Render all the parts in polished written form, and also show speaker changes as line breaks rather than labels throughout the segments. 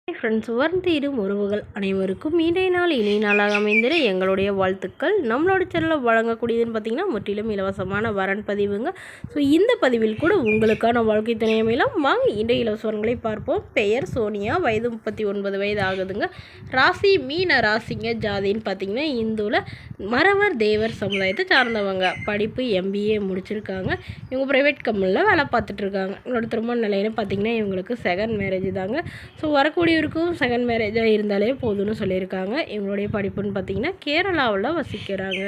Friends, வருந்திடும் உறவுகள் அனைவருக்கும் இன்றைய நாள் இனிய நாளாக அமைந்திட எங்களுடைய வாழ்த்துக்கள். நம்மளோட சேனலில் வழங்கக்கூடியதுன்னு பார்த்தீங்கன்னா முற்றிலும் இலவசமான வரன் பதிவுங்க. ஸோ இந்த பதிவில் கூட உங்களுக்கான வாழ்க்கை துணை அமையலாம். வாங்க இன்றைய இலவச வரன்களை பார்ப்போம். பெயர் சோனியா, வயது 39 வயது ஆகுதுங்க. ராசி மீன ராசிங்க. ஜாதின்னு பார்த்தீங்கன்னா இந்துவில் மறவர் தேவர் சமுதாயத்தை சார்ந்தவங்க. படிப்பு MBA முடிச்சிருக்காங்க. இவங்க ப்ரைவேட் கம்பெனியில் வேலை பார்த்துட்ருக்காங்க. இவங்களோட திருமண நிலைன்னு பார்த்தீங்கன்னா இவங்களுக்கு செகண்ட் மேரேஜ் தாங்க. ஸோ வரக்கூடியவருக்கும் செகண்ட் மேரேஜாக இருந்தாலே போதும்னு சொல்லியிருக்காங்க. இவங்களுடைய படிப்புன்னு பார்த்தீங்கன்னா கேரளாவில் வசிக்கிறாங்க.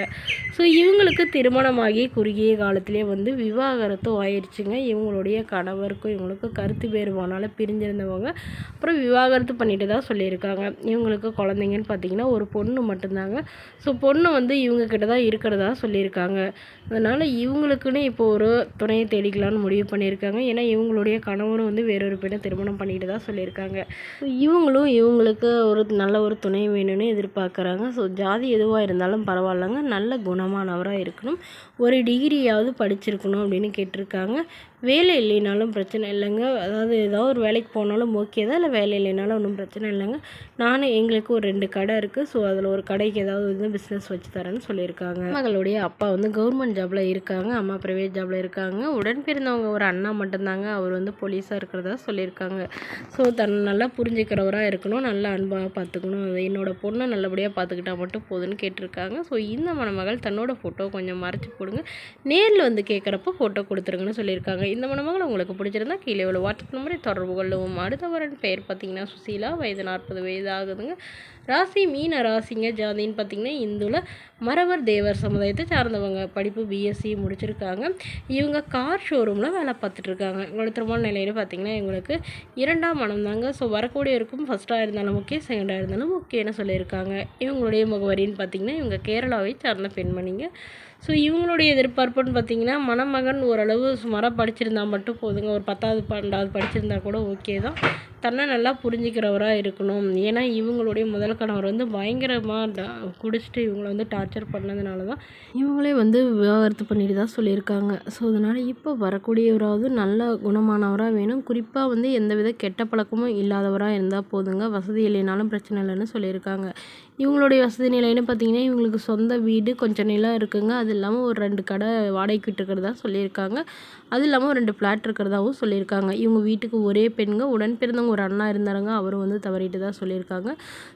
ஸோ இவங்களுக்கு திருமணமாகி குறுகிய காலத்திலே விவாகரத்தும் ஆயிடுச்சுங்க. இவங்களுடைய கணவருக்கும் இவங்களுக்கும் கருத்து வேறுபானால பிரிஞ்சிருந்தவங்க அப்புறம் விவாகரத்து பண்ணிட்டு தான் சொல்லியிருக்காங்க. இவங்களுக்கு குழந்தைங்கன்னு பார்த்தீங்கன்னா ஒரு பொண்ணு மட்டும்தாங்க. ஸோ பொண்ணு இவங்க கிட்ட தான் இருக்கிறதா சொல்லியிருக்காங்க. அதனால் இவங்களுக்குன்னு இப்போ ஒரு துணையை தேடிக்கலான்னு முடிவு பண்ணியிருக்காங்க. ஏன்னா இவங்களுடைய கணவரும் வேறொரு பெண்ணை திருமணம் பண்ணிட்டு தான் சொல்லியிருக்காங்க. இவங்களும் இவங்களுக்கு ஒரு நல்ல ஒரு துணை வேணும்னு எதிர்பார்க்குறாங்க. ஸோ ஜாதி எதுவாக இருந்தாலும் பரவாயில்லைங்க, நல்ல குணமானவராக இருக்கணும், ஒரு டிகிரியாவது படிச்சிருக்கணும் அப்படின்னு கேட்டிருக்காங்க. வேலை இல்லைனாலும் பிரச்சனை இல்லைங்க. அதாவது ஏதாவது ஒரு வேலைக்கு போனாலும் ஓகே தான், இல்லை வேலை இல்லைனாலும் ஒன்றும் பிரச்சனை இல்லைங்க. எங்களுக்கு ஒரு 2 கடை இருக்குது. ஸோ அதில் ஒரு கடைக்கு ஏதாவது பிஸ்னஸ் வச்சு தரேன்னு சொல்லியிருக்காங்க. மகளுடைய அப்பா கவர்மெண்ட் ஜாபில் இருக்காங்க, அம்மா ப்ரைவேட் ஜாபில் இருக்காங்க. உடன் பிறந்தவங்க ஒரு அண்ணா மட்டும்தாங்க, அவர் போலீஸாக இருக்கிறதா சொல்லியிருக்காங்க. ஸோ தன்னை நல்லா புரிஞ்சுக்கிறவராக இருக்கணும், நல்லா அன்பாக பார்த்துக்கணும், என்னோட பொண்ணை நல்லபடியாக பார்த்துக்கிட்டா மட்டும் போதுன்னு கேட்டிருக்காங்க. ஸோ இந்த மணமகள் தன்னோட ஃபோட்டோ கொஞ்சம் மறைச்சி போடுங்க, நேரில் கேட்குறப்போ ஃபோட்டோ கொடுத்துருங்கன்னு சொல்லியிருக்காங்க. இந்த மணமகள் உங்களுக்கு பிடிச்சிருந்தா கீழே உள்ள வாட்ஸ்அப் நம்பரை தொடர்பு கொள்ளவும். அடுத்த வரன் பெயர் பார்த்தீங்கன்னா சுசீலா, வயது 40 வயது ஆகுதுங்க. ராசி மீன ராசிங்க. ஜாதின்னு பார்த்தீங்கன்னா இந்துவில் மறவர் தேவர் சமுதாயத்தை சார்ந்தவங்க. படிப்பு BSc முடிச்சிருக்காங்க. இவங்க கார் ஷோரூமில் வேலை பார்த்துட்ருக்காங்க. இவங்களோட திருமண நிலையில் பார்த்தீங்கன்னா இவங்களுக்கு 2ஆம் மனம் தாங்க. ஸோ வரக்கூடியவருக்கும் ஃபஸ்ட்டாக இருந்தாலும் ஓகே, செகண்டாக இருந்தாலும் ஓகேன்னு சொல்லியிருக்காங்க. இவங்களுடைய முகவரின்னு பார்த்தீங்கன்னா இவங்க கேரளாவை சார்ந்த பெண்மணிங்க. ஸோ இவங்களுடைய எதிர்பார்ப்புன்னு பார்த்தீங்கன்னா மணமகன் ஓரளவு சுமாராக படிச்சிருந்தா மட்டும் போதுங்க. ஒரு 10வது 12வது படிச்சிருந்தா கூட ஓகே தான். தன்னை நல்லா புரிஞ்சுக்கிறவராக இருக்கணும். ஏன்னா இவங்களுடைய முதல் கணவர் பயங்கரமாக குடிச்சிட்டு இவங்களை டார்ச்சர் பண்ணதுனால தான் இவங்களே விவாகரத்து பண்ணிட்டு தான் சொல்லியிருக்காங்க. ஸோ அதனால் இப்போ வரக்கூடியவராவது நல்ல குணமானவராக வேணும். குறிப்பாக எந்தவித கெட்ட பழக்கமும் இல்லாதவராக இருந்தால் போதுங்க. வசதி இல்லைனாலும் பிரச்சனை இல்லைன்னு சொல்லியிருக்காங்க. இவங்களுடைய வசதி நிலைன்னு பார்த்தீங்கன்னா இவங்களுக்கு சொந்த வீடு, கொஞ்சம் நிலம் இருக்குங்க. அது இல்லாமல் ஒரு 2 கடை வாடகைக்கு விட்டுருக்கிறதா சொல்லியிருக்காங்க. அது இல்லாமல் ஒரு 2 ஃப்ளாட் இருக்கிறதாவும் சொல்லியிருக்காங்க. இவங்க வீட்டுக்கு ஒரே பெண்ங்க. உடன் பிறந்தவங்க ஒரு அண்ணா இருந்தாருங்க, அவரும் தவறிட்டு தான் சொல்லியிருக்காங்க.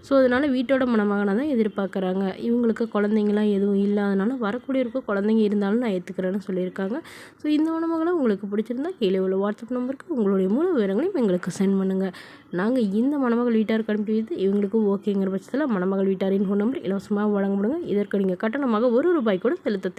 ஸோ அதனால் வீட்டோட மணமகனை தான் எதிர்பார்க்குறாங்க. இவங்களுக்கு குழந்தைங்களாம் எதுவும் இல்லாதனால வரக்கூடியவருக்கு குழந்தைங்க இருந்தாலும் நான் ஏற்றுக்கிறேன்னு சொல்லியிருக்காங்க. ஸோ இந்த மணமகளை உங்களுக்கு பிடிச்சிருந்தா கீழே உள்ள வாட்ஸ்அப் நம்பருக்கு உங்களுடைய முழு விவரங்களையும் எங்களுக்கு சென்ட் பண்ணுங்கள். நாங்கள் இந்த மணமகள் வீட்டாருக்கு அனுப்பி வைத்து இவங்களுக்கு ஓகேங்கிற பட்சத்தில் மணமகள் வீட்டாரின் ஃபோன் நம்பர் இலவசமாக வழங்கப்படுங்க. இதற்கு நீங்கள் கட்டணமாக ₹1 கூட செலுத்த